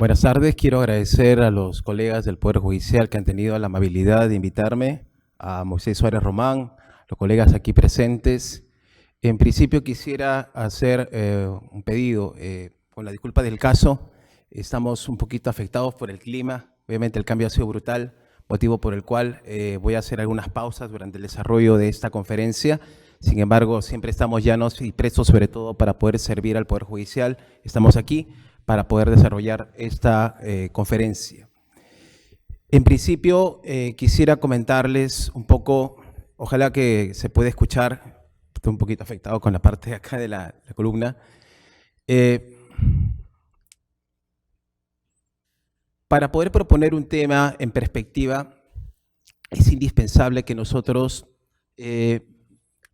Buenas tardes, quiero agradecer a los colegas del Poder Judicial que han tenido la amabilidad de invitarme, a Moisés Suárez Román, los colegas aquí presentes. En principio quisiera hacer un pedido, con la disculpa del caso, estamos un poquito afectados por el clima, obviamente el cambio ha sido brutal, motivo por el cual voy a hacer algunas pausas durante el desarrollo de esta conferencia. Sin embargo, siempre estamos llanos y prestos sobre todo para poder servir al Poder Judicial. Estamos aquí para poder desarrollar esta conferencia. En principio, quisiera comentarles un poco, ojalá que se pueda escuchar, estoy un poquito afectado con la parte de acá de la columna. Para poder proponer un tema en perspectiva, es indispensable que nosotros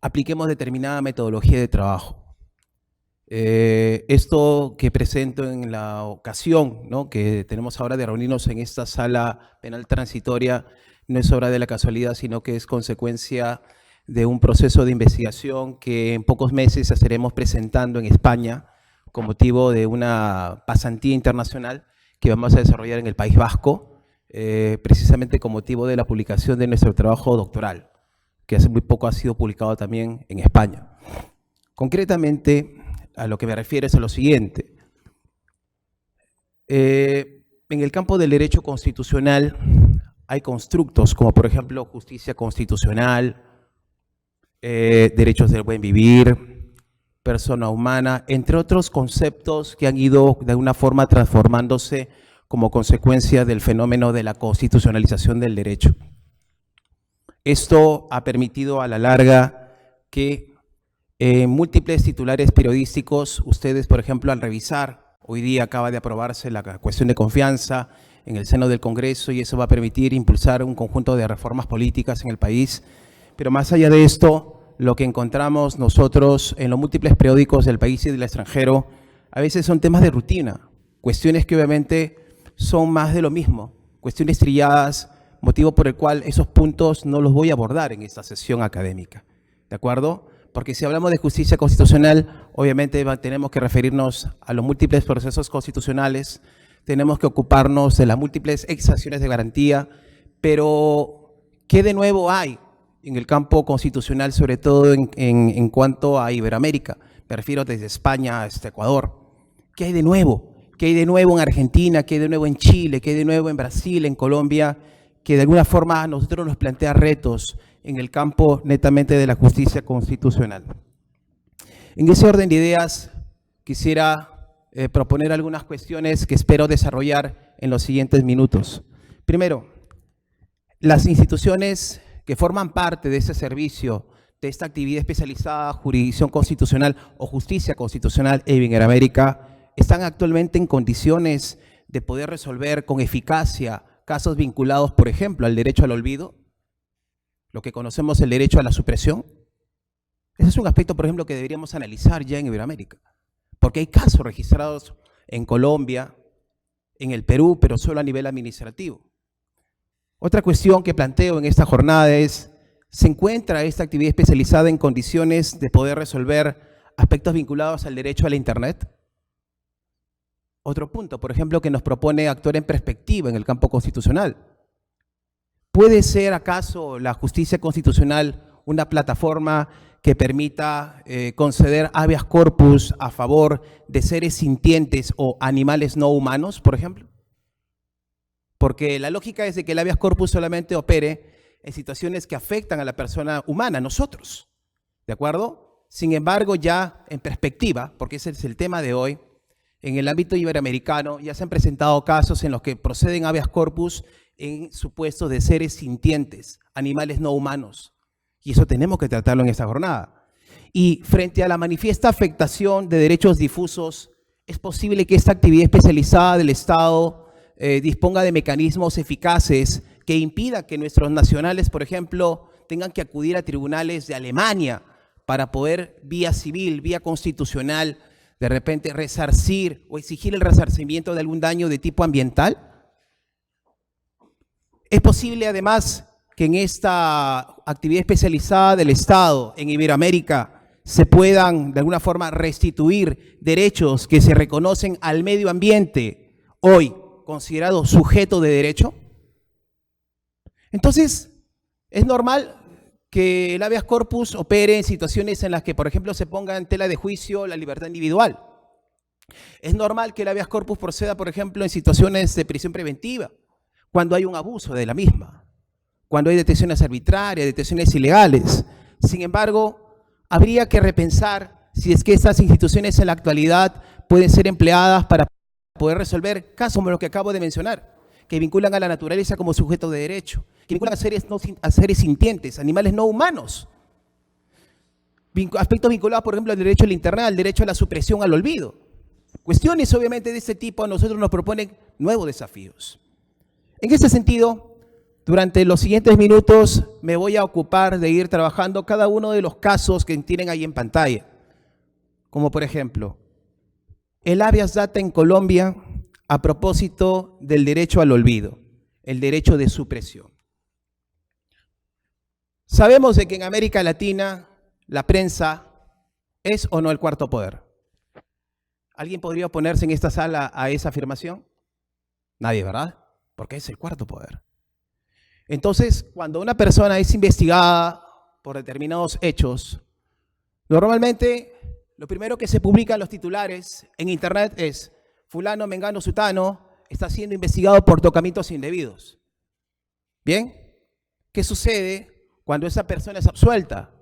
apliquemos determinada metodología de trabajo. Esto que presento en la ocasión, ¿no?, que tenemos ahora de reunirnos en esta sala penal transitoria, no es obra de la casualidad, sino que es consecuencia de un proceso de investigación que en pocos meses estaremos presentando en España con motivo de una pasantía internacional que vamos a desarrollar en el País Vasco, precisamente con motivo de la publicación de nuestro trabajo doctoral, que hace muy poco ha sido publicado también en España. Concretamente, a lo que me refiero es a lo siguiente. En el campo del derecho constitucional hay constructos como, por ejemplo, justicia constitucional, derechos del buen vivir, persona humana, entre otros conceptos que han ido de alguna forma transformándose como consecuencia del fenómeno de la constitucionalización del derecho. Esto ha permitido a la larga que múltiples titulares periodísticos, ustedes, por ejemplo, al revisar, hoy día acaba de aprobarse la cuestión de confianza en el seno del Congreso y eso va a permitir impulsar un conjunto de reformas políticas en el país. Pero más allá de esto, lo que encontramos nosotros en los múltiples periódicos del país y del extranjero, a veces son temas de rutina, cuestiones que obviamente son más de lo mismo, cuestiones trilladas, motivo por el cual esos puntos no los voy a abordar en esta sesión académica, ¿de acuerdo? Porque si hablamos de justicia constitucional, obviamente tenemos que referirnos a los múltiples procesos constitucionales, tenemos que ocuparnos de las múltiples exacciones de garantía, pero ¿qué de nuevo hay en el campo constitucional, sobre todo en cuanto a Iberoamérica? Me refiero desde España hasta Ecuador. ¿Qué hay de nuevo? ¿Qué hay de nuevo en Argentina? ¿Qué hay de nuevo en Chile? ¿Qué hay de nuevo en Brasil, en Colombia? Que de alguna forma a nosotros nos plantea retos en el campo netamente de la justicia constitucional. En ese orden de ideas, quisiera proponer algunas cuestiones que espero desarrollar en los siguientes minutos. Primero, las instituciones que forman parte de ese servicio, de esta actividad especializada, jurisdicción constitucional o justicia constitucional en Iberoamérica, están actualmente en condiciones de poder resolver con eficacia casos vinculados, por ejemplo, al derecho al olvido, lo que conocemos el derecho a la supresión. Ese es un aspecto, por ejemplo, que deberíamos analizar ya en Iberoamérica, porque hay casos registrados en Colombia, en el Perú, pero solo a nivel administrativo. Otra cuestión que planteo en esta jornada es, ¿se encuentra esta actividad especializada en condiciones de poder resolver aspectos vinculados al derecho a la Internet? Otro punto, por ejemplo, que nos propone actuar en perspectiva en el campo constitucional. ¿Puede ser acaso la justicia constitucional una plataforma que permita conceder habeas corpus a favor de seres sintientes o animales no humanos, por ejemplo? Porque la lógica es de que el habeas corpus solamente opere en situaciones que afectan a la persona humana, nosotros, ¿de acuerdo? Sin embargo, ya en perspectiva, porque ese es el tema de hoy, en el ámbito iberoamericano ya se han presentado casos en los que proceden habeas corpus en supuestos de seres sintientes, animales no humanos. Y eso tenemos que tratarlo en esta jornada. Y frente a la manifiesta afectación de derechos difusos, es posible que esta actividad especializada del Estado disponga de mecanismos eficaces que impidan que nuestros nacionales, por ejemplo, tengan que acudir a tribunales de Alemania para poder, vía civil, vía constitucional, de repente resarcir o exigir el resarcimiento de algún daño de tipo ambiental. Es posible además que en esta actividad especializada del Estado en Iberoamérica se puedan de alguna forma restituir derechos que se reconocen al medio ambiente hoy considerado sujeto de derecho? Entonces, es normal que el habeas corpus opere en situaciones en las que, por ejemplo, se ponga en tela de juicio la libertad individual. Es normal que el habeas corpus proceda, por ejemplo, en situaciones de prisión preventiva, cuando hay un abuso de la misma, cuando hay detenciones arbitrarias, detenciones ilegales. Sin embargo, habría que repensar si es que estas instituciones en la actualidad pueden ser empleadas para poder resolver casos como los que acabo de mencionar, que vinculan a la naturaleza como sujeto de derecho, que vinculan a seres sintientes, animales no humanos. Aspectos vinculados, por ejemplo, al derecho al internet, al derecho a la supresión, al olvido. Cuestiones, obviamente, de este tipo a nosotros nos proponen nuevos desafíos. En ese sentido, durante los siguientes minutos me voy a ocupar de ir trabajando cada uno de los casos que tienen ahí en pantalla. Como por ejemplo, el habeas data en Colombia a propósito del derecho al olvido, el derecho de supresión. Sabemos de que en América Latina la prensa es o no el cuarto poder. ¿Alguien podría oponerse en esta sala a esa afirmación? Nadie, ¿verdad? Porque es el cuarto poder. Entonces, cuando una persona es investigada por determinados hechos, normalmente lo primero que se publica en los titulares en internet es: fulano, mengano, sutano está siendo investigado por tocamientos indebidos. ¿Bien? ¿Qué sucede cuando esa persona es absuelta?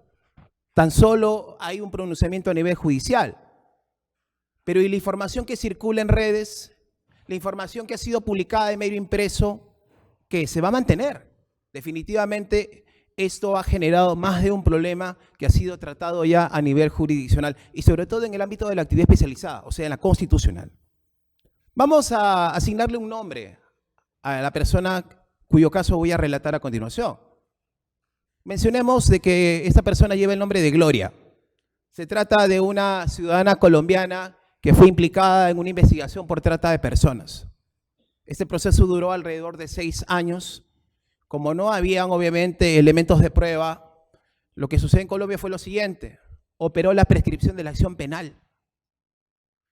Tan solo hay un pronunciamiento a nivel judicial. Pero ¿y la información que circula en redes? La información que ha sido publicada en medio impreso, que se va a mantener. Definitivamente esto ha generado más de un problema que ha sido tratado ya a nivel jurisdiccional y sobre todo en el ámbito de la actividad especializada, o sea, en la constitucional. Vamos a asignarle un nombre a la persona cuyo caso voy a relatar a continuación. Mencionemos de que esta persona lleva el nombre de Gloria. Se trata de una ciudadana colombiana que fue implicada en una investigación por trata de personas. Este proceso duró alrededor de 6 años. Como no habían, obviamente, elementos de prueba, lo que sucede en Colombia fue lo siguiente: operó la prescripción de la acción penal.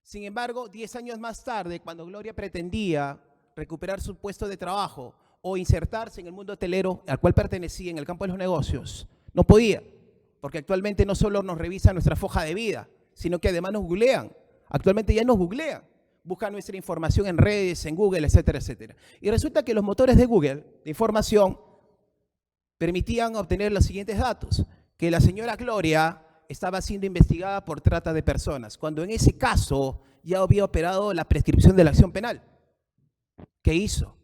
Sin embargo, 10 años más tarde, cuando Gloria pretendía recuperar su puesto de trabajo o insertarse en el mundo hotelero al cual pertenecía en el campo de los negocios, no podía, porque actualmente no solo nos revisan nuestra hoja de vida, sino que además nos googlean. Actualmente ya nos googlean, buscan nuestra información en redes, en Google, etcétera, etcétera. Y resulta que los motores de Google de información permitían obtener los siguientes datos: que la señora Gloria estaba siendo investigada por trata de personas, cuando en ese caso ya había operado la prescripción de la acción penal. ¿Qué hizo?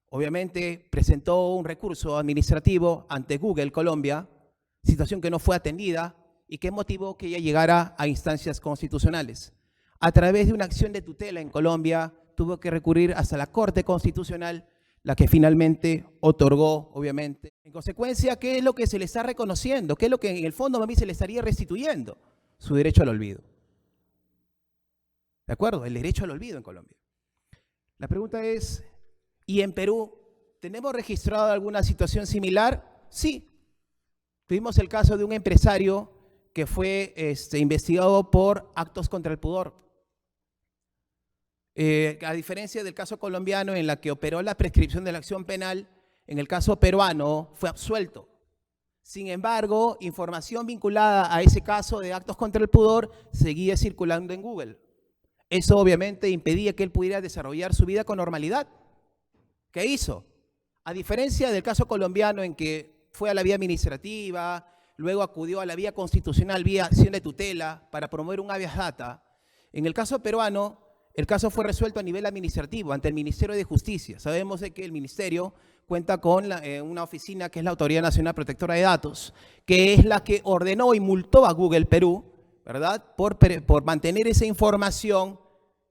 Obviamente presentó un recurso administrativo ante Google Colombia, situación que no fue atendida y que motivó que ella llegara a instancias constitucionales. A través de una acción de tutela en Colombia, tuvo que recurrir hasta la Corte Constitucional, la que finalmente otorgó, obviamente. En consecuencia, ¿qué es lo que se le está reconociendo? ¿Qué es lo que en el fondo a mí se le estaría restituyendo? Su derecho al olvido. ¿De acuerdo? El derecho al olvido en Colombia. La pregunta es, ¿y en Perú tenemos registrado alguna situación similar? Sí. Tuvimos el caso de un empresario que fue investigado por actos contra el pudor. A diferencia del caso colombiano, en la que operó la prescripción de la acción penal, en el caso peruano fue absuelto. Sin embargo, información vinculada a ese caso de actos contra el pudor seguía circulando en Google. Eso obviamente impedía que él pudiera desarrollar su vida con normalidad. ¿Qué hizo? A diferencia del caso colombiano, en que fue a la vía administrativa, luego acudió a la vía constitucional, vía acción de tutela, para promover un habeas data, en el caso peruano, el caso fue resuelto a nivel administrativo ante el Ministerio de Justicia. Sabemos de que el Ministerio cuenta con una oficina que es la Autoridad Nacional Protectora de Datos, que es la que ordenó y multó a Google Perú, ¿verdad?, por mantener esa información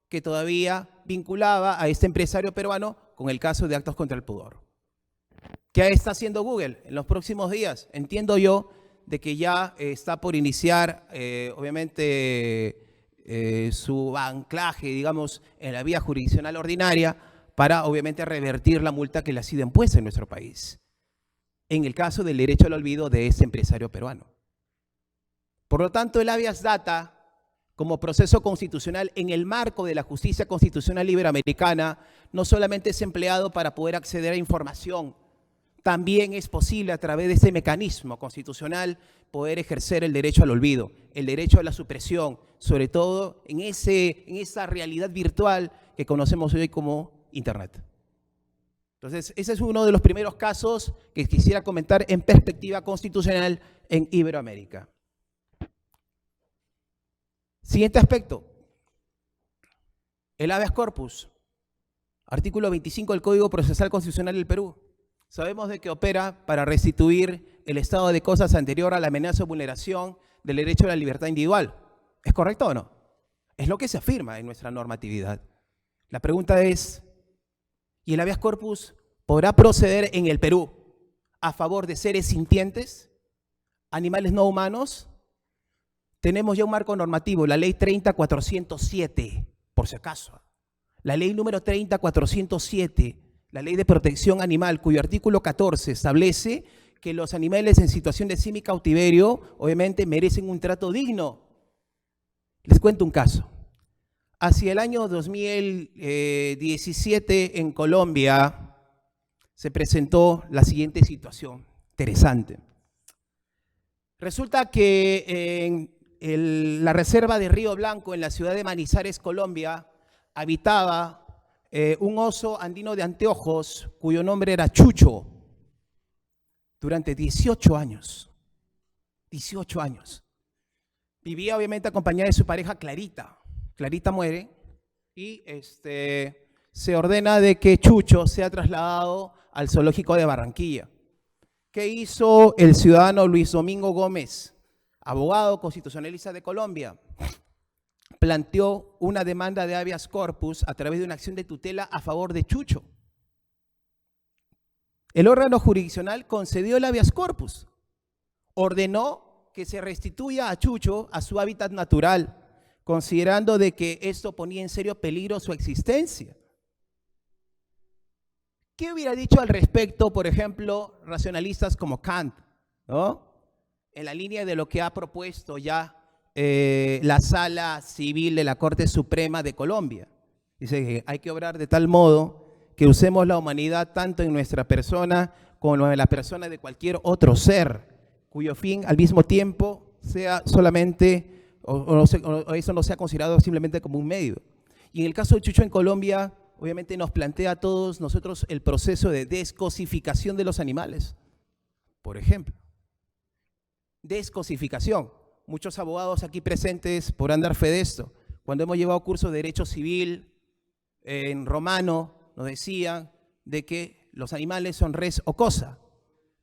que todavía vinculaba a este empresario peruano con el caso de actos contra el pudor. ¿Qué está haciendo Google en los próximos días? Entiendo yo de que ya está por iniciar, obviamente, su anclaje, digamos, en la vía jurisdiccional ordinaria para, obviamente, revertir la multa que le ha sido impuesta en nuestro país, en el caso del derecho al olvido de ese empresario peruano. Por lo tanto, el habeas data como proceso constitucional en el marco de la justicia constitucional iberoamericana no solamente es empleado para poder acceder a información, también es posible a través de este mecanismo constitucional poder ejercer el derecho al olvido, el derecho a la supresión, sobre todo en esa realidad virtual que conocemos hoy como Internet. Entonces, ese es uno de los primeros casos que quisiera comentar en perspectiva constitucional en Iberoamérica. Siguiente aspecto, el habeas corpus, artículo 25 del Código Procesal Constitucional del Perú. Sabemos de que opera para restituir el estado de cosas anterior a la amenaza o vulneración del derecho a la libertad individual. ¿Es correcto o no? Es lo que se afirma en nuestra normatividad. La pregunta es, ¿y el habeas corpus podrá proceder en el Perú a favor de seres sintientes, animales no humanos? Tenemos ya un marco normativo, la ley 30.407, por si acaso. La ley número 30.407, la ley de protección animal, cuyo artículo 14 establece que los animales en situación de semicautiverio, obviamente, merecen un trato digno. Les cuento un caso. Hacia el año 2017 en Colombia se presentó la siguiente situación, interesante. Resulta que en la reserva de Río Blanco, en la ciudad de Manizales, Colombia, habitaba un oso andino de anteojos cuyo nombre era Chucho durante 18 años. 18 años. Vivía obviamente acompañada de su pareja Clarita. Clarita muere y se ordena de que Chucho sea trasladado al zoológico de Barranquilla. ¿Qué hizo el ciudadano Luis Domingo Gómez, abogado constitucionalista de Colombia? Planteó una demanda de habeas corpus a través de una acción de tutela a favor de Chucho. El órgano jurisdiccional concedió el habeas corpus, ordenó que se restituya a Chucho a su hábitat natural, considerando de que esto ponía en serio peligro su existencia. ¿Qué hubiera dicho al respecto, por ejemplo, racionalistas como Kant, ¿no? En la línea de lo que ha propuesto ya la Sala Civil de la Corte Suprema de Colombia? Dice que hay que obrar de tal modo que usemos la humanidad tanto en nuestra persona como en la persona de cualquier otro ser, cuyo fin al mismo tiempo sea solamente, o eso no sea considerado simplemente como un medio. Y en el caso de Chucho en Colombia, obviamente nos plantea a todos nosotros el proceso de descosificación de los animales. Por ejemplo, descosificación. Muchos abogados aquí presentes podrán dar fe de esto. Cuando hemos llevado curso de Derecho Civil en romano, nos decían de que los animales son res o cosa.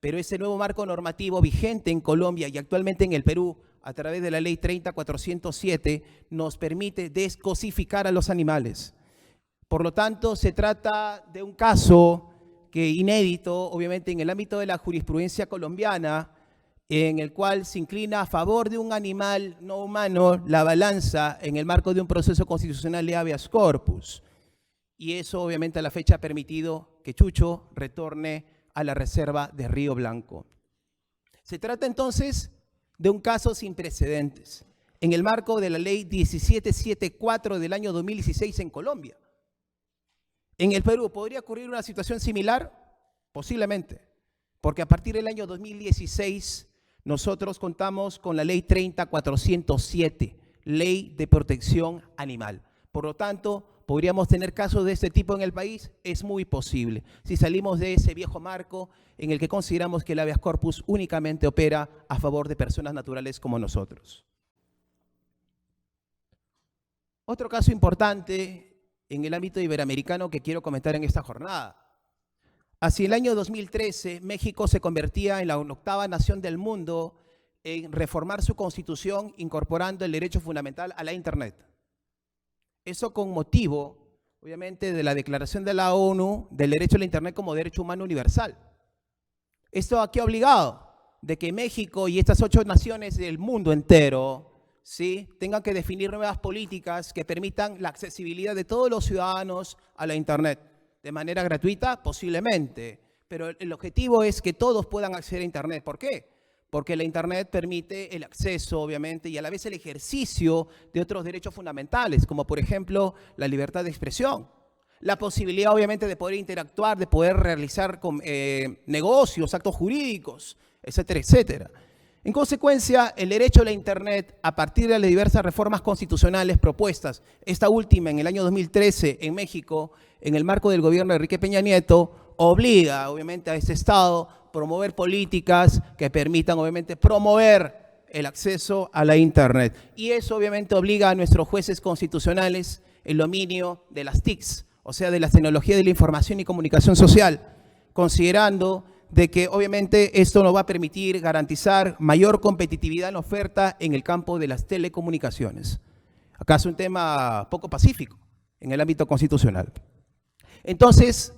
Pero ese nuevo marco normativo vigente en Colombia y actualmente en el Perú, a través de la ley 30.407, nos permite descosificar a los animales. Por lo tanto, se trata de un caso que inédito, obviamente, en el ámbito de la jurisprudencia colombiana, en el cual se inclina a favor de un animal no humano la balanza en el marco de un proceso constitucional de habeas corpus. Y eso, obviamente, a la fecha ha permitido que Chucho retorne a la reserva de Río Blanco. Se trata entonces de un caso sin precedentes, en el marco de la ley 1774 del año 2016 en Colombia. En el Perú, ¿podría ocurrir una situación similar? Posiblemente, porque a partir del año 2016 nosotros contamos con la ley 30.407, ley de protección animal. Por lo tanto, ¿podríamos tener casos de este tipo en el país? Es muy posible, si salimos de ese viejo marco en el que consideramos que el habeas corpus únicamente opera a favor de personas naturales como nosotros. Otro caso importante en el ámbito iberoamericano que quiero comentar en esta jornada. Hacia el año 2013, México se convertía en la 8ª nación del mundo en reformar su constitución incorporando el derecho fundamental a la Internet. Eso con motivo, obviamente, de la Declaración de la ONU del derecho a la Internet como derecho humano universal. Esto aquí ha obligado de que México y estas 8 naciones del mundo entero, ¿sí?, tengan que definir nuevas políticas que permitan la accesibilidad de todos los ciudadanos a la Internet. ¿De manera gratuita? Posiblemente, pero el objetivo es que todos puedan acceder a Internet. ¿Por qué? porque la Internet permite el acceso, obviamente, y a la vez el ejercicio de otros derechos fundamentales, como por ejemplo la libertad de expresión, la posibilidad, obviamente, de poder interactuar, de poder realizar negocios, actos jurídicos, etcétera, etcétera. En consecuencia, el derecho a la Internet, a partir de las diversas reformas constitucionales propuestas, esta última en el año 2013 en México, en el marco del gobierno de Enrique Peña Nieto, obliga, obviamente, a este Estado a promover políticas que permitan, obviamente, promover el acceso a la Internet. Y eso, obviamente, obliga a nuestros jueces constitucionales el dominio de las TICs, o sea, de las tecnologías de la información y comunicación social, considerando de que obviamente esto nos va a permitir garantizar mayor competitividad en la oferta en el campo de las telecomunicaciones. Acá es un tema poco pacífico en el ámbito constitucional. Entonces,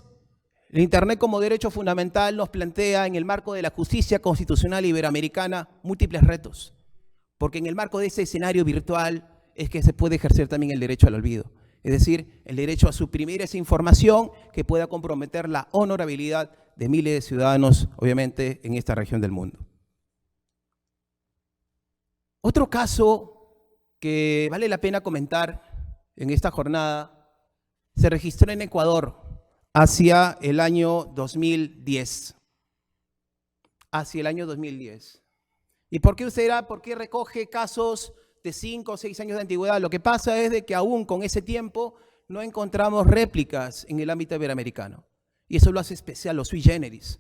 el Internet como derecho fundamental nos plantea en el marco de la justicia constitucional iberoamericana múltiples retos, porque en el marco de ese escenario virtual es que se puede ejercer también el derecho al olvido, es decir, el derecho a suprimir esa información que pueda comprometer la honorabilidad de miles de ciudadanos, obviamente, en esta región del mundo. Otro caso que vale la pena comentar en esta jornada se registró en Ecuador hacia el año 2010. Hacia el año 2010. ¿Y por qué usted dirá, por qué recoge casos de 5 o 6 años de antigüedad? Lo que pasa es de que aún con ese tiempo no encontramos réplicas en el ámbito iberoamericano. Y eso lo hace especial, lo sui generis.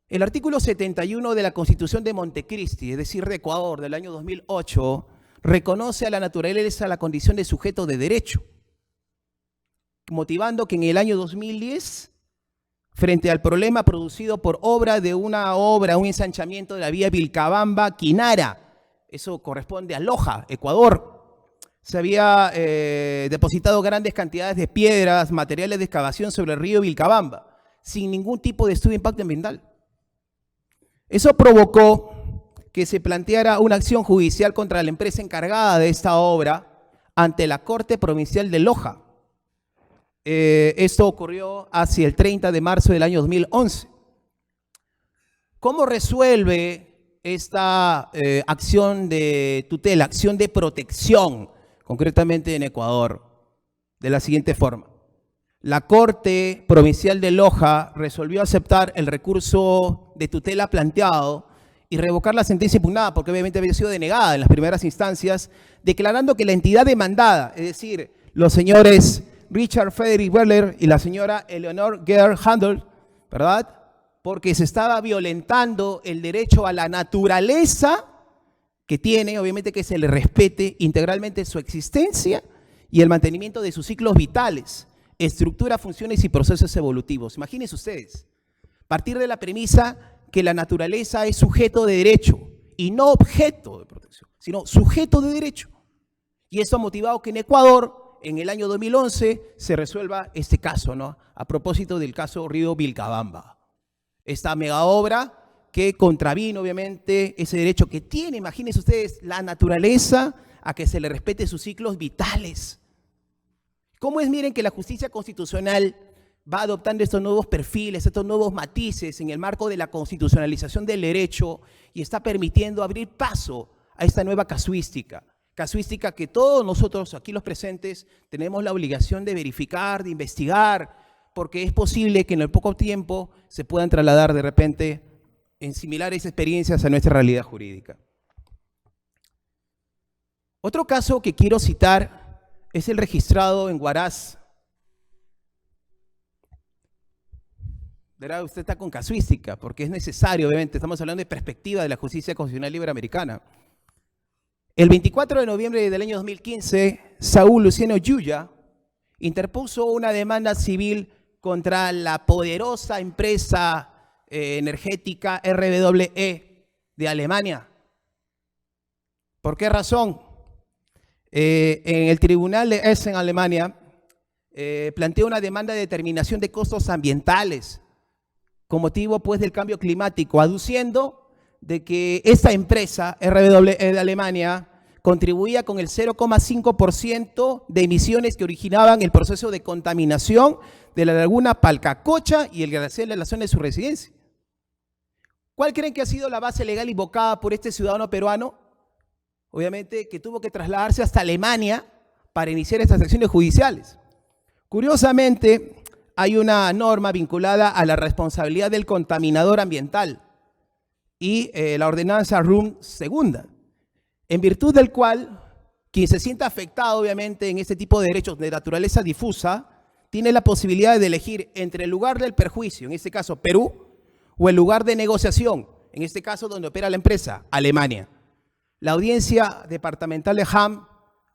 El artículo 71 de la Constitución de Montecristi, es decir, de Ecuador, del año 2008, reconoce a la naturaleza la condición de sujeto de derecho, motivando que en el año 2010, frente al problema producido por un ensanchamiento de la vía Vilcabamba-Quinara, eso corresponde a Loja, Ecuador, se había depositado grandes cantidades de piedras, materiales de excavación sobre el río Vilcabamba, sin ningún tipo de estudio de impacto ambiental. Eso provocó que se planteara una acción judicial contra la empresa encargada de esta obra ante la Corte Provincial de Loja. Esto ocurrió hacia el 30 de marzo del año 2011. ¿Cómo resuelve esta acción de tutela, acción de protección, concretamente en Ecuador? De la siguiente forma. La Corte Provincial de Loja resolvió aceptar el recurso de tutela planteado y revocar la sentencia impugnada, porque obviamente había sido denegada en las primeras instancias, declarando que la entidad demandada, es decir, los señores Richard Frederick Weller y la señora Eleanor Gerhard Handel, ¿verdad?, porque se estaba violentando el derecho a la naturaleza que tiene, obviamente, que se le respete integralmente su existencia y el mantenimiento de sus ciclos vitales, estructura, funciones y procesos evolutivos. Imagínense ustedes, partir de la premisa que la naturaleza es sujeto de derecho y no objeto de protección, sino sujeto de derecho. Y esto ha motivado que en Ecuador, en el año 2011, se resuelva este caso, ¿no?, a propósito del caso Río Vilcabamba. Esta mega obra que contravino, obviamente, ese derecho que tiene, imagínense ustedes, la naturaleza a que se le respete sus ciclos vitales. ¿Cómo es? Miren que la justicia constitucional va adoptando estos nuevos perfiles, estos nuevos matices en el marco de la constitucionalización del derecho y está permitiendo abrir paso a esta nueva casuística que todos nosotros aquí los presentes tenemos la obligación de verificar, de investigar, porque es posible que en el poco tiempo se puedan trasladar de repente en similares experiencias a nuestra realidad jurídica. Otro caso que quiero citar es el registrado en Huaraz. Verá, usted está con casuística, porque es necesario, obviamente, estamos hablando de perspectiva de la justicia constitucional iberoamericana. El 24 de noviembre del año 2015, Saúl Luciano Yuya interpuso una demanda civil contra la poderosa empresa energética RWE de Alemania. ¿Por qué razón? En el tribunal de Essen, Alemania, planteó una demanda de determinación de costos ambientales con motivo, pues, del cambio climático, aduciendo de que esta empresa RWE de Alemania contribuía con el 0,5% de emisiones que originaban el proceso de contaminación de la laguna Palcacocha y el glaciar en la zona de su residencia. ¿Cuál creen que ha sido la base legal invocada por este ciudadano peruano? Obviamente que tuvo que trasladarse hasta Alemania para iniciar estas acciones judiciales. Curiosamente, hay una norma vinculada a la responsabilidad del contaminador ambiental y la ordenanza RUM segunda, en virtud del cual quien se sienta afectado, obviamente, en este tipo de derechos de naturaleza difusa, tiene la posibilidad de elegir entre el lugar del perjuicio, en este caso Perú, o el lugar de negociación, en este caso donde opera la empresa, Alemania. La audiencia departamental de Hamm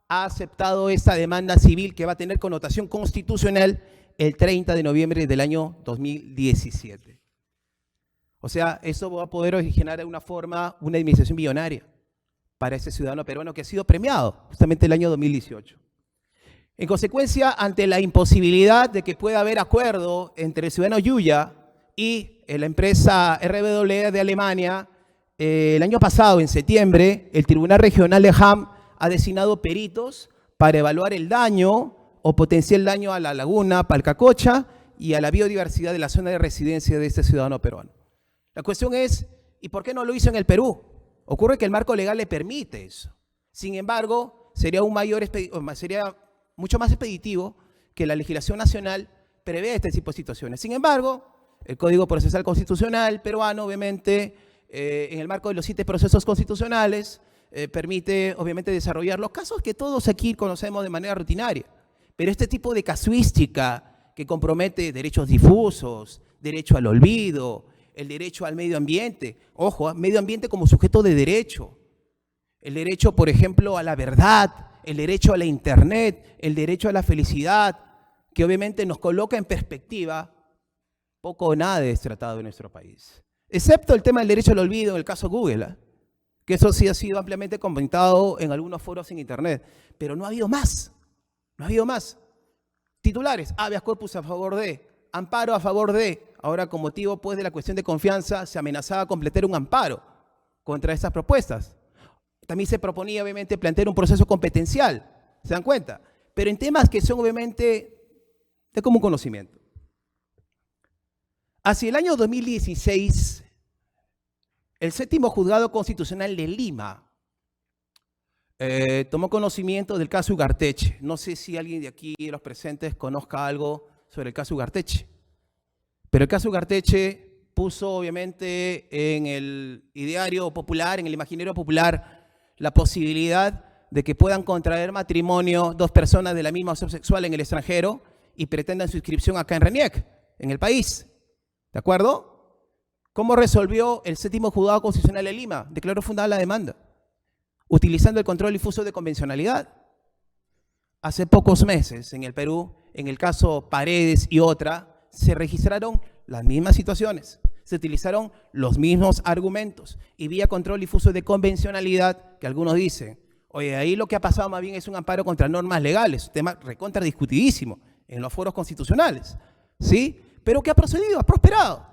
ha aceptado esta demanda civil que va a tener connotación constitucional el 30 de noviembre del año 2017. O sea, eso va a poder originar de una forma una indemnización millonaria para ese ciudadano peruano que ha sido premiado justamente el año 2018. En consecuencia, ante la imposibilidad de que pueda haber acuerdo entre el ciudadano Yuya y la empresa RWE de Alemania, el año pasado, en septiembre, el Tribunal Regional de Hamm ha designado peritos para evaluar el daño o potencial daño a la laguna Palcacocha y a la biodiversidad de la zona de residencia de este ciudadano peruano. La cuestión es, ¿y por qué no lo hizo en el Perú? Ocurre que el marco legal le permite eso. Sin embargo, sería mucho más expeditivo que la legislación nacional prevé este tipo de situaciones. Sin embargo, el Código Procesal Constitucional peruano, obviamente, en el marco de los 7 procesos constitucionales, permite, obviamente, desarrollar los casos que todos aquí conocemos de manera rutinaria. Pero este tipo de casuística que compromete derechos difusos, derecho al olvido, el derecho al medio ambiente, ojo, medio ambiente como sujeto de derecho, el derecho, por ejemplo, a la verdad, el derecho a la internet, el derecho a la felicidad, que obviamente nos coloca en perspectiva, poco o nada es tratado en nuestro país. Excepto el tema del derecho al olvido en el caso Google, que eso sí ha sido ampliamente comentado en algunos foros en internet, pero no ha habido más, no ha habido más. Titulares, habeas corpus a favor de, amparo a favor de. Ahora, con motivo pues de la cuestión de confianza, se amenazaba completar un amparo contra estas propuestas. También se proponía, obviamente, plantear un proceso competencial, ¿se dan cuenta? Pero en temas que son, obviamente, de común conocimiento. Hacia el año 2016, el 7º Juzgado Constitucional de Lima tomó conocimiento del caso Ugarteche. No sé si alguien de aquí, de los presentes, conozca algo sobre el caso Ugarteche. Pero el caso Ugarteche puso, obviamente, en el ideario popular, en el imaginario popular, la posibilidad de que puedan contraer matrimonio 2 personas de la misma opción sexual en el extranjero y pretendan su inscripción acá en RENIEC, en el país. ¿De acuerdo? ¿Cómo resolvió el 7º Juzgado Constitucional de Lima? Declaró fundada la demanda, utilizando el control difuso de convencionalidad. Hace pocos meses, en el Perú, en el caso Paredes y otra, se registraron las mismas situaciones. Se utilizaron los mismos argumentos y vía control difuso de convencionalidad, que algunos dicen, oye, ahí lo que ha pasado más bien es un amparo contra normas legales, un tema recontradiscutidísimo en los foros constitucionales, ¿sí? Pero que ha procedido, ha prosperado,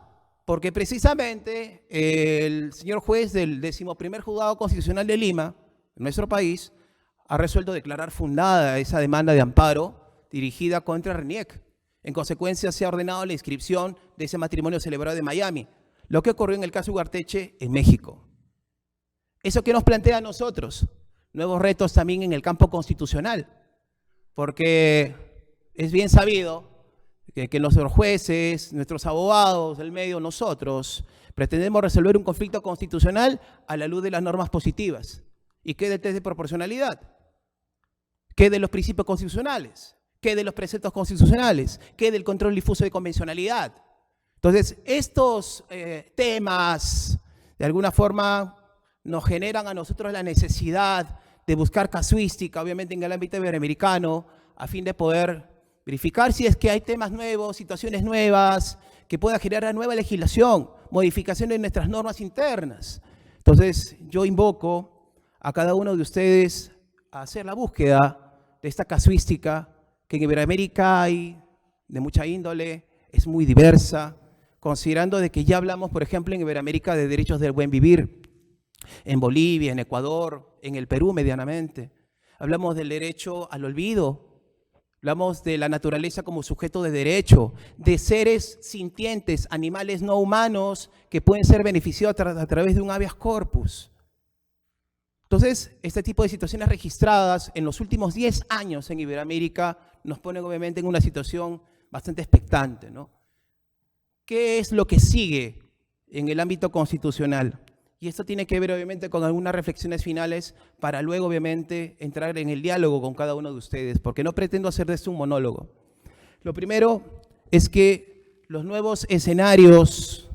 porque precisamente el señor juez del 11º Juzgado Constitucional de Lima, en nuestro país, ha resuelto declarar fundada esa demanda de amparo dirigida contra RENIEC. En consecuencia, se ha ordenado la inscripción de ese matrimonio celebrado en Miami, lo que ocurrió en el caso Ugarteche en México. ¿Eso qué nos plantea a nosotros? Nuevos retos también en el campo constitucional, porque es bien sabido que nuestros jueces, nuestros abogados, el medio, nosotros, pretendemos resolver un conflicto constitucional a la luz de las normas positivas. ¿Y qué del test de proporcionalidad? ¿Qué de los principios constitucionales? ¿Qué de los preceptos constitucionales? ¿Qué del control difuso de convencionalidad? Entonces, estos temas, de alguna forma, nos generan a nosotros la necesidad de buscar casuística, obviamente en el ámbito iberoamericano, a fin de poder verificar si es que hay temas nuevos, situaciones nuevas, que pueda generar nueva legislación, modificaciones en nuestras normas internas. Entonces, yo invoco a cada uno de ustedes a hacer la búsqueda de esta casuística que en Iberoamérica hay de mucha índole, es muy diversa, considerando de que ya hablamos, por ejemplo, en Iberoamérica de derechos del buen vivir, en Bolivia, en Ecuador, en el Perú medianamente. Hablamos del derecho al olvido, Hablamos de la naturaleza como sujeto de derecho, de seres sintientes, animales no humanos que pueden ser beneficiados a través de un habeas corpus. Entonces, este tipo de situaciones registradas en los últimos 10 años en Iberoamérica nos ponen obviamente en una situación bastante expectante, ¿no? ¿Qué es lo que sigue en el ámbito constitucional? Y esto tiene que ver obviamente con algunas reflexiones finales para luego obviamente entrar en el diálogo con cada uno de ustedes, porque no pretendo hacer de esto un monólogo. Lo primero es que los nuevos escenarios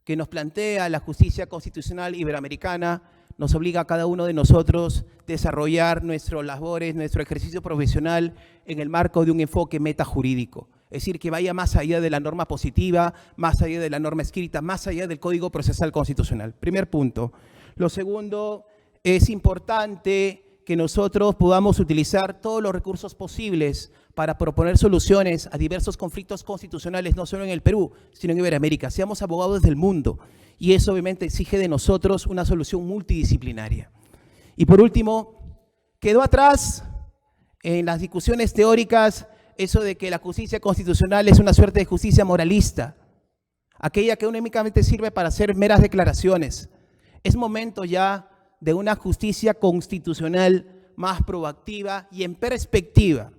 que nos plantea la justicia constitucional iberoamericana nos obliga a cada uno de nosotros desarrollar nuestras labores, nuestro ejercicio profesional en el marco de un enfoque metajurídico. Es decir, que vaya más allá de la norma positiva, más allá de la norma escrita, más allá del Código Procesal Constitucional. Primer punto. Lo segundo, es importante que nosotros podamos utilizar todos los recursos posibles para proponer soluciones a diversos conflictos constitucionales, no solo en el Perú, sino en Iberoamérica. Seamos abogados del mundo. Y eso obviamente exige de nosotros una solución multidisciplinaria. Y por último, quedó atrás en las discusiones teóricas eso de que la justicia constitucional es una suerte de justicia moralista, aquella que únicamente sirve para hacer meras declaraciones. Es momento ya de una justicia constitucional más proactiva y en perspectiva,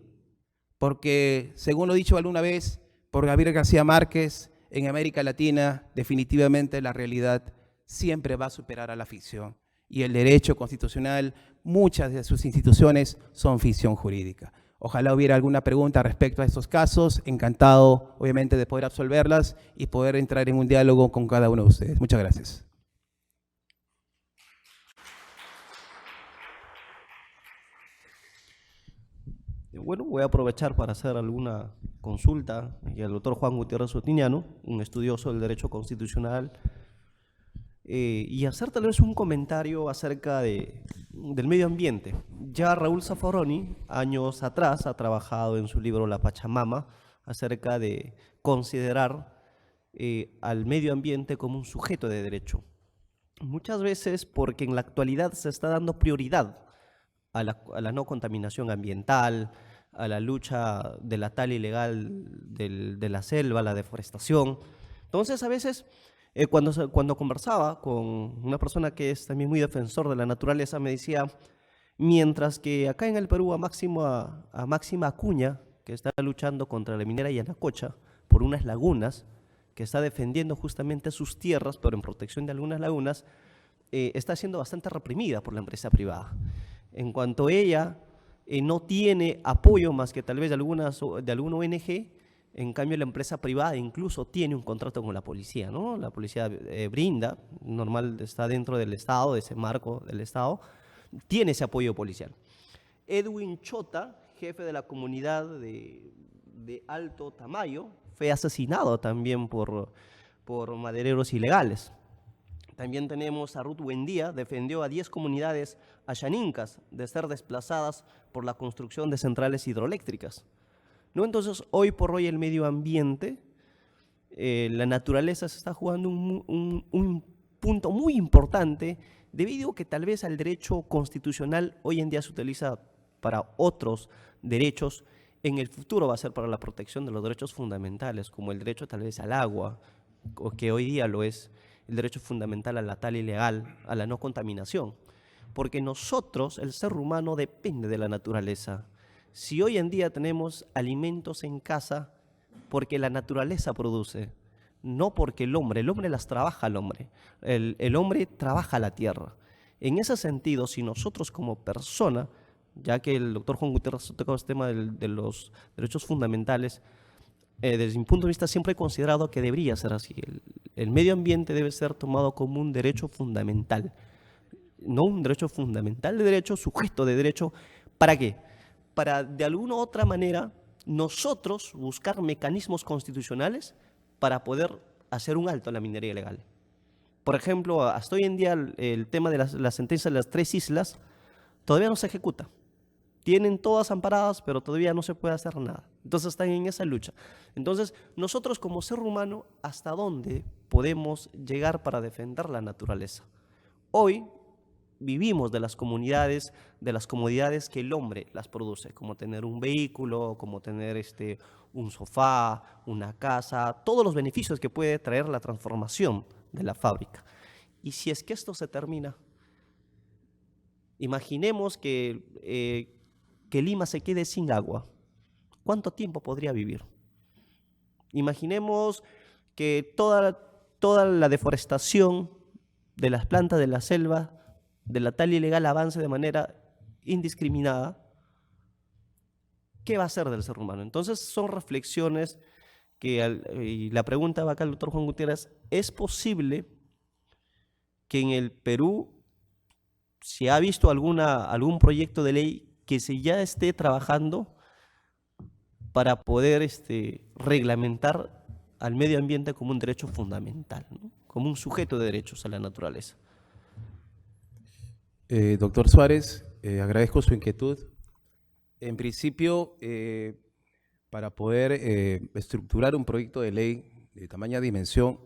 porque según lo dicho alguna vez por Gabriel García Márquez, en América Latina definitivamente la realidad siempre va a superar a la ficción y el derecho constitucional, muchas de sus instituciones son ficción jurídica. Ojalá hubiera alguna pregunta respecto a estos casos, encantado obviamente de poder absolverlas y poder entrar en un diálogo con cada uno de ustedes. Muchas gracias. Bueno, voy a aprovechar para hacer alguna consulta y al doctor Juan Gutiérrez Otiniano, un estudioso del derecho constitucional, y hacer tal vez un comentario acerca del medio ambiente. Ya Raúl Zaffaroni, años atrás, ha trabajado en su libro La Pachamama acerca de considerar al medio ambiente como un sujeto de derecho. Muchas veces porque en la actualidad se está dando prioridad a la no contaminación ambiental, a la lucha de la tala ilegal de la selva, la deforestación. Entonces, a veces, cuando conversaba con una persona que es también muy defensor de la naturaleza, me decía, mientras que acá en el Perú a Máxima Acuña, que está luchando contra la minera Yanacocha por unas lagunas, que está defendiendo justamente sus tierras, pero en protección de algunas lagunas, está siendo bastante reprimida por la empresa privada. En cuanto ella no tiene apoyo más que tal vez de alguna ONG, en cambio la empresa privada incluso tiene un contrato con la policía, ¿no? La policía brinda, normal está dentro del Estado, de ese marco del Estado, tiene ese apoyo policial. Edwin Chota, jefe de la comunidad de Alto Tamayo, fue asesinado también por madereros ilegales. También tenemos a Ruth Buendía, defendió a 10 comunidades ayanincas de ser desplazadas por la construcción de centrales hidroeléctricas, ¿no? Entonces, hoy por hoy el medio ambiente, la naturaleza se está jugando un punto muy importante debido a que tal vez el derecho constitucional hoy en día se utiliza para otros derechos, en el futuro va a ser para la protección de los derechos fundamentales, como el derecho tal vez al agua, o que hoy día lo es el derecho fundamental a la tala ilegal, a la no contaminación. Porque nosotros, el ser humano, depende de la naturaleza. Si hoy en día tenemos alimentos en casa, porque la naturaleza produce, no porque el hombre las trabaja el hombre. El hombre trabaja la tierra. En ese sentido, si nosotros como persona, ya que el doctor Juan Gutiérrez ha tocado este tema de los derechos fundamentales, desde mi punto de vista siempre he considerado que debería ser así. El medio ambiente debe ser tomado como un derecho fundamental, no un derecho fundamental de derecho, sujeto de derecho. ¿Para qué? Para de alguna u otra manera nosotros buscar mecanismos constitucionales para poder hacer un alto a la minería ilegal. Por ejemplo, hasta hoy en día el tema de la sentencia de las 3 islas todavía no se ejecuta. Tienen todas amparadas, pero todavía no se puede hacer nada. Entonces están en esa lucha. Entonces, nosotros como ser humano, ¿hasta dónde podemos llegar para defender la naturaleza? Hoy, vivimos de las comunidades, de las comodidades que el hombre las produce, como tener un vehículo, como tener un sofá, una casa, todos los beneficios que puede traer la transformación de la fábrica. Y si es que esto se termina, imaginemos que Lima se quede sin agua. ¿Cuánto tiempo podría vivir? Imaginemos que toda la deforestación de las plantas de la selva, de la tala ilegal, avance de manera indiscriminada. ¿Qué va a hacer del ser humano? Entonces son reflexiones y la pregunta va acá al doctor Juan Gutiérrez: ¿es posible que en el Perú se ha visto algún proyecto de ley que se ya esté trabajando para poder reglamentar al medio ambiente como un derecho fundamental, ¿no? Como un sujeto de derechos a la naturaleza? Doctor Suárez, agradezco su inquietud. En principio, para poder estructurar un proyecto de ley de tamaña dimensión,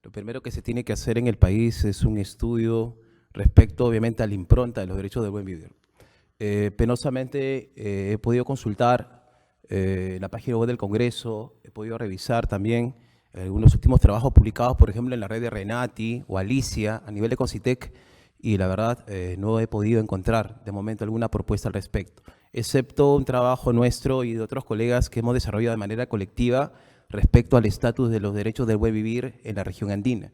lo primero que se tiene que hacer en el país es un estudio respecto, obviamente, a la impronta de los derechos del buen vivir. Penosamente he podido consultar la página web del Congreso, he podido revisar también algunos últimos trabajos publicados, por ejemplo, en la red de Renati o Alicia, a nivel de Concitec, y la verdad no he podido encontrar de momento alguna propuesta al respecto, excepto un trabajo nuestro y de otros colegas que hemos desarrollado de manera colectiva respecto al estatus de los derechos del buen vivir en la región andina.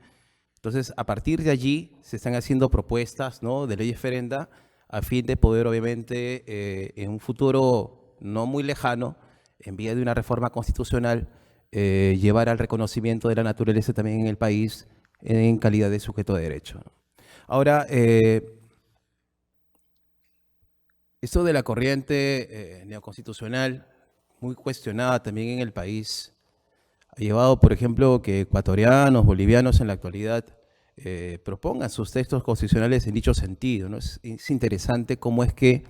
Entonces, a partir de allí se están haciendo propuestas, ¿no?, de ley referenda a fin de poder, obviamente, en un futuro no muy lejano, en vía de una reforma constitucional, llevar al reconocimiento de la naturaleza también en el país en calidad de sujeto de derecho. Ahora, esto de la corriente neoconstitucional, muy cuestionada también en el país, ha llevado, por ejemplo, que ecuatorianos, bolivianos en la actualidad propongan sus textos constitucionales en dicho sentido, ¿no? Es interesante cómo es que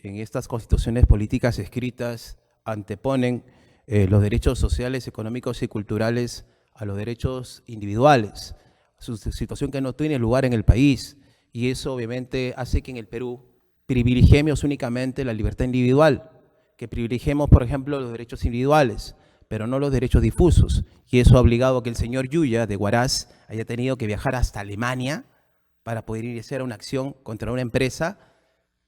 en estas constituciones políticas escritas anteponen los derechos sociales, económicos y culturales a los derechos individuales, su situación que no tiene lugar en el país, y eso obviamente hace que en el Perú privilegiemos únicamente la libertad individual, que privilegiemos, por ejemplo, los derechos individuales, pero no los derechos difusos, y eso ha obligado a que el señor Yuya de Huaraz haya tenido que viajar hasta Alemania para poder iniciar una acción contra una empresa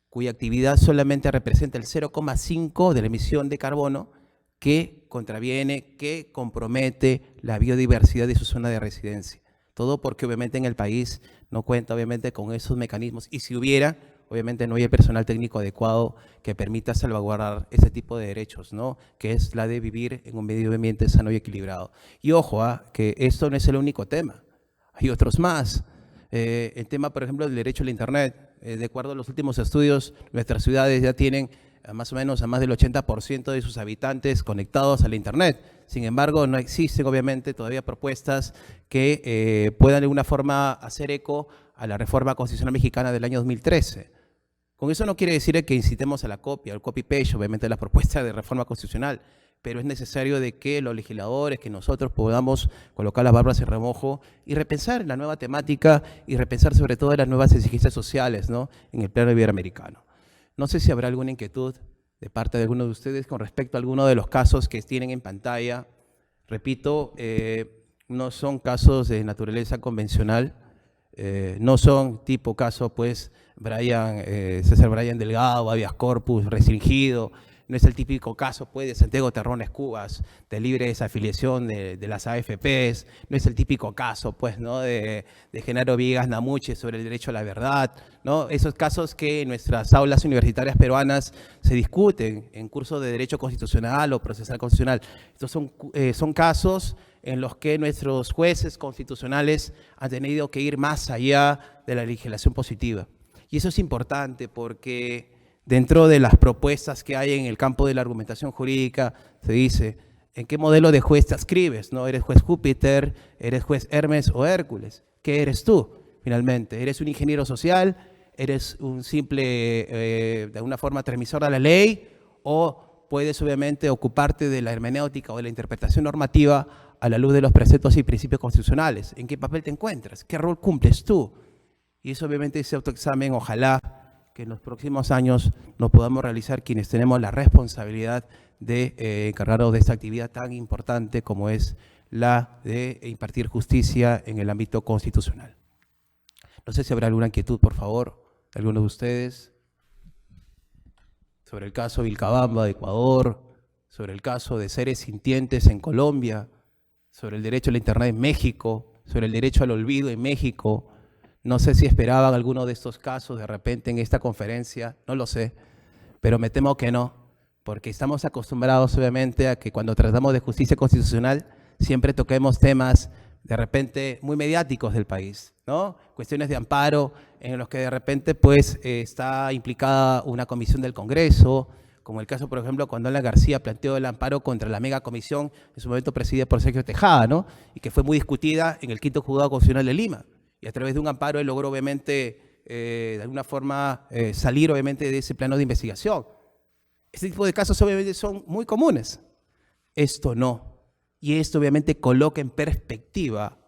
cuya actividad solamente representa el 0,5 de la emisión de carbono, que contraviene, que compromete la biodiversidad de su zona de residencia. Todo porque obviamente en el país no cuenta obviamente con esos mecanismos, y si hubiera, obviamente no hay el personal técnico adecuado que permita salvaguardar ese tipo de derechos, ¿no?, que es la de vivir en un medio ambiente sano y equilibrado. Y ojo, que esto no es el único tema, hay otros más. El tema, por ejemplo, del derecho al Internet. De acuerdo a los últimos estudios, nuestras ciudades ya tienen más o menos a más del 80% de sus habitantes conectados al Internet. Sin embargo, no existen obviamente todavía propuestas que puedan de alguna forma hacer eco a la reforma constitucional mexicana del año 2013. Con eso no quiere decir que incitemos a la copia, al copy-paste, obviamente, de las propuestas de reforma constitucional, pero es necesario de que los legisladores, que nosotros podamos colocar las barbas en remojo y repensar la nueva temática y repensar sobre todo las nuevas exigencias sociales, ¿no?, en el plano iberoamericano. No sé si habrá alguna inquietud de parte de alguno de ustedes con respecto a alguno de los casos que tienen en pantalla. Repito, no son casos de naturaleza convencional, no son tipo caso, pues, César Bryan Delgado, habeas corpus restringido. No es el típico caso, pues, de Santiago Terrones Cubas, de libre desafiliación de las AFPs. No es el típico caso, pues, ¿no?, de Genaro Villegas Namuche sobre el derecho a la verdad, ¿no? Esos casos que en nuestras aulas universitarias peruanas se discuten en cursos de derecho constitucional o procesal constitucional. Estos son casos en los que nuestros jueces constitucionales han tenido que ir más allá de la legislación positiva. Y eso es importante porque dentro de las propuestas que hay en el campo de la argumentación jurídica, se dice, ¿en qué modelo de juez te adscribes? ¿No? ¿Eres juez Júpiter, eres juez Hermes o Hércules? ¿Qué eres tú, finalmente? ¿Eres un ingeniero social? ¿Eres un simple, de alguna forma, transmisor de la ley? ¿O puedes, obviamente, ocuparte de la hermenéutica o de la interpretación normativa a la luz de los preceptos y principios constitucionales? ¿En qué papel te encuentras? ¿Qué rol cumples tú? Y eso obviamente ese autoexamen, ojalá que en los próximos años nos podamos realizar quienes tenemos la responsabilidad de encargarnos de esta actividad tan importante como es la de impartir justicia en el ámbito constitucional. No sé si habrá alguna inquietud, por favor, de alguno de ustedes, sobre el caso Vilcabamba de Ecuador, sobre el caso de seres sintientes en Colombia, sobre el derecho a la Internet en México, sobre el derecho al olvido en México. No sé si esperaban alguno de estos casos de repente en esta conferencia, no lo sé, pero me temo que no, porque estamos acostumbrados obviamente a que cuando tratamos de justicia constitucional siempre toquemos temas de repente muy mediáticos del país, ¿no? Cuestiones de amparo en los que de repente pues está implicada una comisión del Congreso, como el caso, por ejemplo, cuando Alan García planteó el amparo contra la mega comisión, en su momento presidida por Sergio Tejada, ¿no? Y que fue muy discutida en el quinto juzgado constitucional de Lima. Y a través de un amparo él logró obviamente, de alguna forma, salir obviamente de ese plano de investigación. Este tipo de casos obviamente son muy comunes. Esto no. Y esto obviamente coloca en perspectiva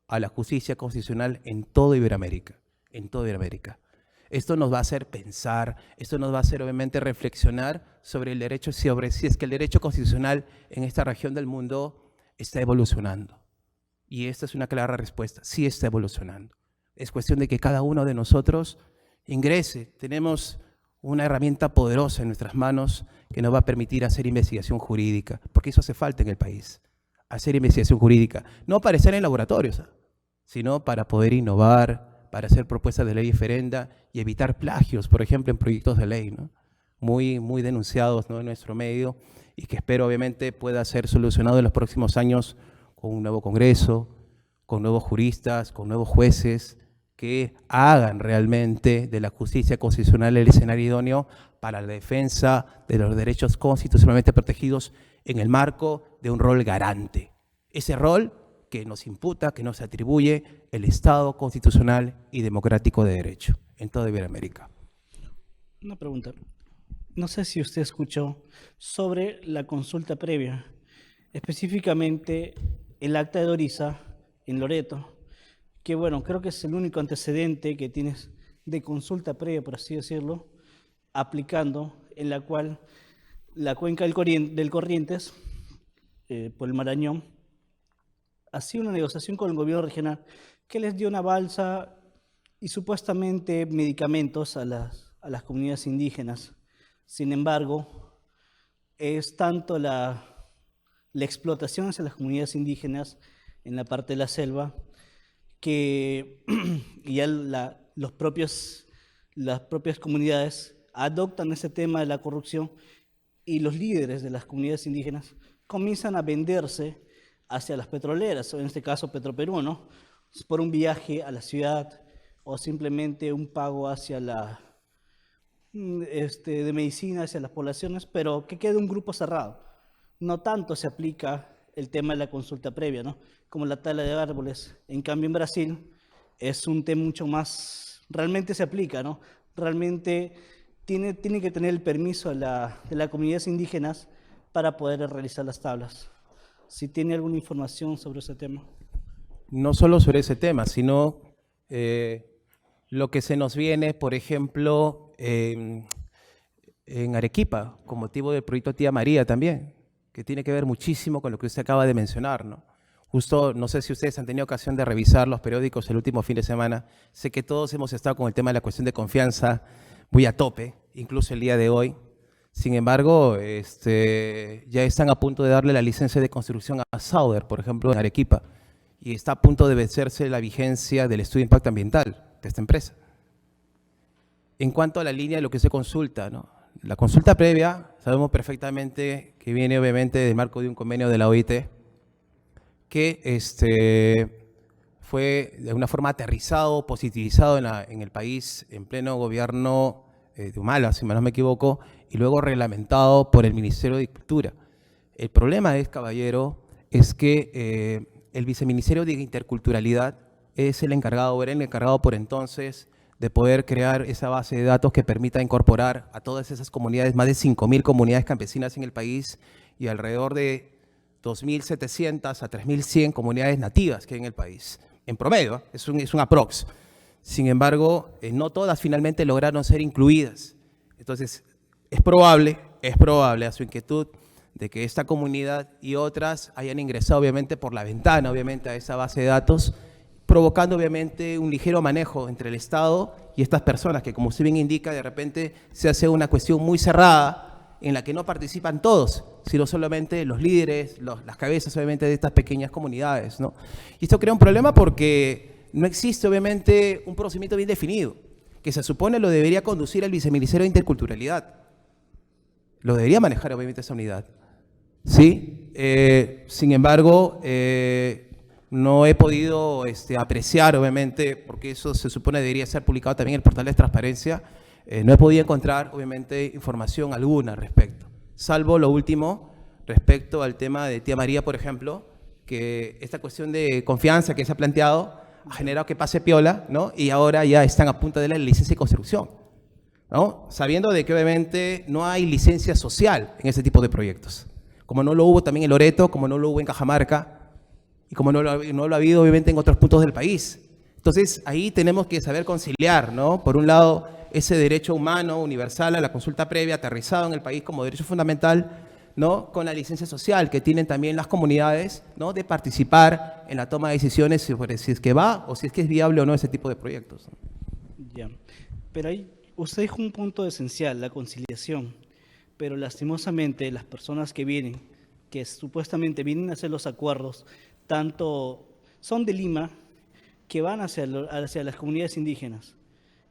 a la justicia constitucional en toda Iberoamérica, en toda Iberoamérica. Esto nos va a hacer pensar, esto nos va a hacer obviamente reflexionar sobre el derecho, sobre si es que el derecho constitucional en esta región del mundo está evolucionando. Y esta es una clara respuesta, sí está evolucionando. Es cuestión de que cada uno de nosotros ingrese. Tenemos una herramienta poderosa en nuestras manos que nos va a permitir hacer investigación jurídica, porque eso hace falta en el país. Hacer investigación jurídica, no para estar en laboratorios, sino para poder innovar, para hacer propuestas de ley diferenda y evitar plagios, por ejemplo, en proyectos de ley, ¿no? Muy denunciados, ¿no?, en nuestro medio, y que espero obviamente pueda ser solucionado en los próximos años con un nuevo Congreso, con nuevos juristas, con nuevos jueces, que hagan realmente de la justicia constitucional el escenario idóneo para la defensa de los derechos constitucionalmente protegidos en el marco de un rol garante. Ese rol que nos imputa, que nos atribuye el Estado constitucional y democrático de derecho en toda Iberoamérica. Una pregunta. No sé si usted escuchó sobre la consulta previa, específicamente el acta de Orissa en Loreto, que bueno, creo que es el único antecedente que tienes de consulta previa, por así decirlo, aplicando, en la cual la cuenca del Corrientes, por el Marañón, hacía una negociación con el gobierno regional que les dio una balsa y supuestamente medicamentos a las comunidades indígenas. Sin embargo, es tanto la explotación hacia las comunidades indígenas en la parte de la selva que ya las propias comunidades adoptan ese tema de la corrupción y los líderes de las comunidades indígenas comienzan a venderse hacia las petroleras, o en este caso Petroperú, ¿no?, por un viaje a la ciudad o simplemente un pago hacia de medicina hacia las poblaciones, pero que quede un grupo cerrado. No tanto se aplica el tema de la consulta previa, ¿no?, como la tala de árboles. En cambio, en Brasil es un tema mucho más, realmente se aplica, ¿no? Realmente tiene que tener el permiso de las comunidades indígenas para poder realizar las tablas. Si tiene alguna información sobre ese tema. No solo sobre ese tema, sino lo que se nos viene, por ejemplo, en Arequipa, con motivo del proyecto Tía María también, que tiene que ver muchísimo con lo que usted acaba de mencionar, ¿no? Justo, no sé si ustedes han tenido ocasión de revisar los periódicos el último fin de semana. Sé que todos hemos estado con el tema de la cuestión de confianza muy a tope, incluso el día de hoy. Sin embargo, ya están a punto de darle la licencia de construcción a Sauder, por ejemplo, en Arequipa, y está a punto de vencerse la vigencia del estudio de impacto ambiental de esta empresa. En cuanto a la línea de lo que se consulta, ¿no?, la consulta previa, sabemos perfectamente que viene obviamente del marco de un convenio de la OIT, que fue de alguna forma aterrizado, positivizado en el país en pleno gobierno de Humala, si mal no me equivoco, y luego reglamentado por el Ministerio de Agricultura. El problema es, caballero, es que el Viceministerio de Interculturalidad es el encargado, era el encargado por entonces de poder crear esa base de datos que permita incorporar a todas esas comunidades, más de 5.000 comunidades campesinas en el país y alrededor de 2.700 a 3.100 comunidades nativas que hay en el país. En promedio, es un aprox. Sin embargo, no todas finalmente lograron ser incluidas. Entonces, es probable a su inquietud de que esta comunidad y otras hayan ingresado obviamente por la ventana, obviamente, a esa base de datos, provocando obviamente un ligero manejo entre el Estado y estas personas, que como usted bien indica, de repente se hace una cuestión muy cerrada en la que no participan todos, sino solamente los líderes, las cabezas obviamente de estas pequeñas comunidades, ¿no? Y esto crea un problema porque no existe obviamente un procedimiento bien definido, que se supone lo debería conducir el viceministerio de Interculturalidad. Lo debería manejar obviamente esa unidad. Sí, sin embargo, no he podido apreciar, obviamente, porque eso se supone debería ser publicado también en el portal de transparencia, no he podido encontrar, obviamente, información alguna al respecto, salvo lo último respecto al tema de Tía María, por ejemplo, que esta cuestión de confianza que se ha planteado ha generado que pase piola, ¿no? Y ahora ya están a punto de la licencia de construcción, ¿no? Sabiendo de que obviamente no hay licencia social en ese tipo de proyectos, como no lo hubo también en Loreto, como no lo hubo en Cajamarca, y como no lo ha habido obviamente en otros puntos del país. Entonces, ahí tenemos que saber conciliar, ¿no? Por un lado, ese derecho humano universal a la consulta previa, aterrizado en el país como derecho fundamental, ¿no? Con la licencia social que tienen también las comunidades, ¿no? De participar en la toma de decisiones sobre si es que va o si es que es viable o no ese tipo de proyectos. Ya, pero ahí usted dijo un punto esencial, la conciliación, pero lastimosamente las personas que vienen, que supuestamente vienen a hacer los acuerdos, tanto son de Lima, que van hacia las comunidades indígenas,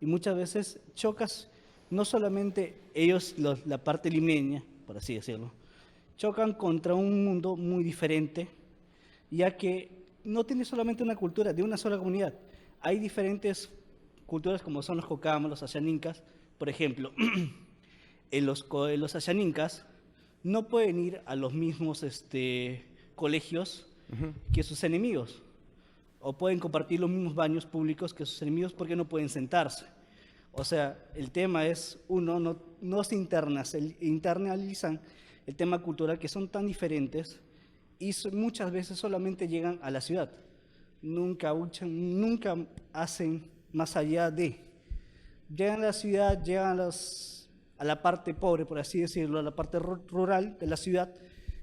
y muchas veces chocas, no solamente ellos, la parte limeña, por así decirlo, chocan contra un mundo muy diferente, ya que no tiene solamente una cultura de una sola comunidad, hay diferentes culturas como son los Cocamos, los Ayaninkas, por ejemplo. Los Ayaninkas no pueden ir a los mismos colegios que sus enemigos, o pueden compartir los mismos baños públicos que sus enemigos porque no pueden sentarse. O sea, el tema es, no se internalizan el tema cultural, que son tan diferentes, y muchas veces solamente llegan a la ciudad. Nunca hacen más allá de. Llegan a la ciudad, llegan a la parte pobre, por así decirlo, a la parte rural de la ciudad,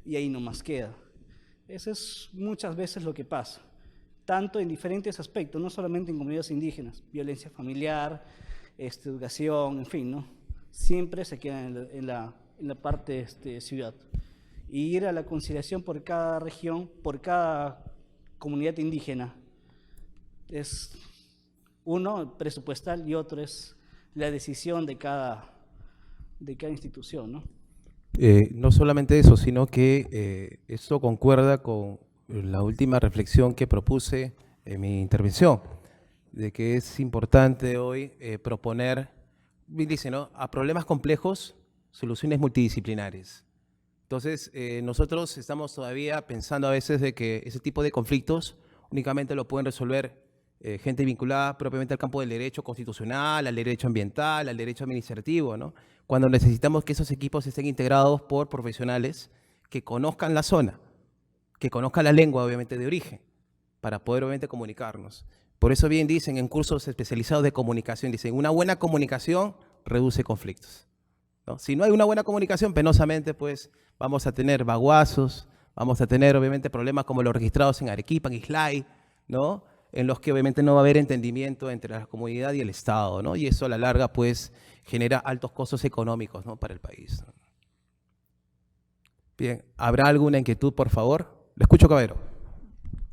y ahí nomás queda. Eso es muchas veces lo que pasa, tanto en diferentes aspectos, no solamente en comunidades indígenas, violencia familiar, educación, en fin, ¿no? Siempre se queda en la parte ciudad. Y ir a la conciliación por cada región, por cada comunidad indígena, es uno presupuestal y otro es la decisión de cada institución, ¿no? No solamente eso, sino que esto concuerda con la última reflexión que propuse en mi intervención, de que es importante hoy proponer, dice, ¿no?, a problemas complejos, soluciones multidisciplinares. Entonces, nosotros estamos todavía pensando a veces de que ese tipo de conflictos únicamente lo pueden resolver gente vinculada propiamente al campo del derecho constitucional, al derecho ambiental, al derecho administrativo, ¿no? Cuando necesitamos que esos equipos estén integrados por profesionales que conozcan la zona, que conozcan la lengua, obviamente, de origen, para poder, obviamente, comunicarnos. Por eso bien dicen en cursos especializados de comunicación, dicen, una buena comunicación reduce conflictos, ¿no? Si no hay una buena comunicación, penosamente, pues, vamos a tener baguazos, vamos a tener, obviamente, problemas como los registrados en Arequipa, en Islay, ¿no?, en los que obviamente no va a haber entendimiento entre la comunidad y el Estado, ¿no? Y eso a la larga, pues, genera altos costos económicos, ¿no?, para el país. Bien, ¿habrá alguna inquietud, por favor? Le escucho, caballero.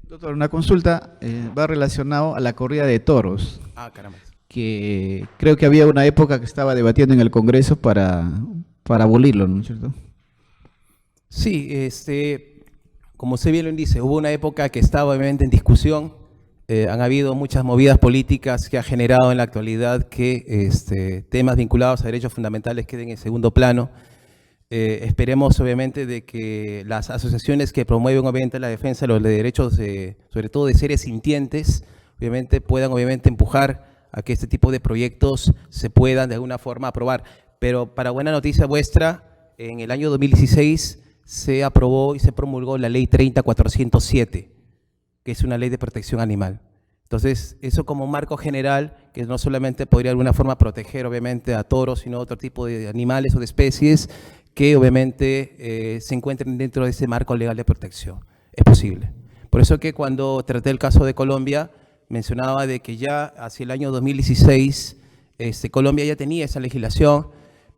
Doctor, una consulta va relacionado a la corrida de toros. Ah, caramba. Que creo que había una época que estaba debatiendo en el Congreso para abolirlo, ¿no es cierto? Sí, como usted bien lo dice, hubo una época que estaba obviamente en discusión. Han habido muchas movidas políticas que ha generado en la actualidad que temas vinculados a derechos fundamentales queden en segundo plano. Esperemos obviamente de que las asociaciones que promueven obviamente la defensa de los derechos, sobre todo de seres sintientes, obviamente puedan obviamente empujar a que este tipo de proyectos se puedan de alguna forma aprobar. Pero para buena noticia vuestra, en el año 2016 se aprobó y se promulgó la ley 30.407, que es una ley de protección animal. Entonces, eso como marco general, que no solamente podría de alguna forma proteger, obviamente, a toros, sino otro tipo de animales o de especies que, obviamente, se encuentren dentro de ese marco legal de protección. Es posible. Por eso que cuando traté el caso de Colombia, mencionaba de que ya hacia el año 2016, Colombia ya tenía esa legislación,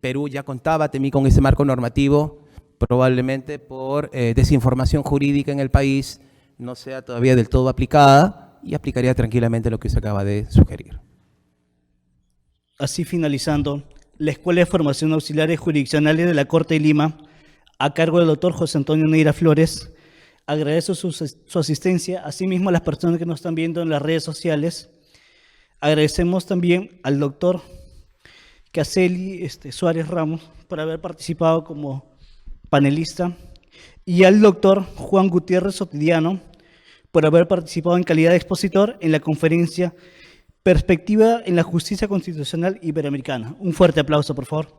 Perú ya contaba también con ese marco normativo, probablemente por desinformación jurídica en el país, no sea todavía del todo aplicada y aplicaría tranquilamente lo que se acaba de sugerir. Así finalizando, la Escuela de Formación Auxiliares Jurisdiccionales de la Corte de Lima, a cargo del doctor José Antonio Neira Flores, agradece su asistencia, asimismo a las personas que nos están viendo en las redes sociales. Agradecemos también al doctor Caseli Suárez Ramos por haber participado como panelista y al doctor Juan Gutiérrez Sotidiano por haber participado en calidad de expositor en la conferencia Perspectiva en la Justicia Constitucional Iberoamericana. Un fuerte aplauso, por favor.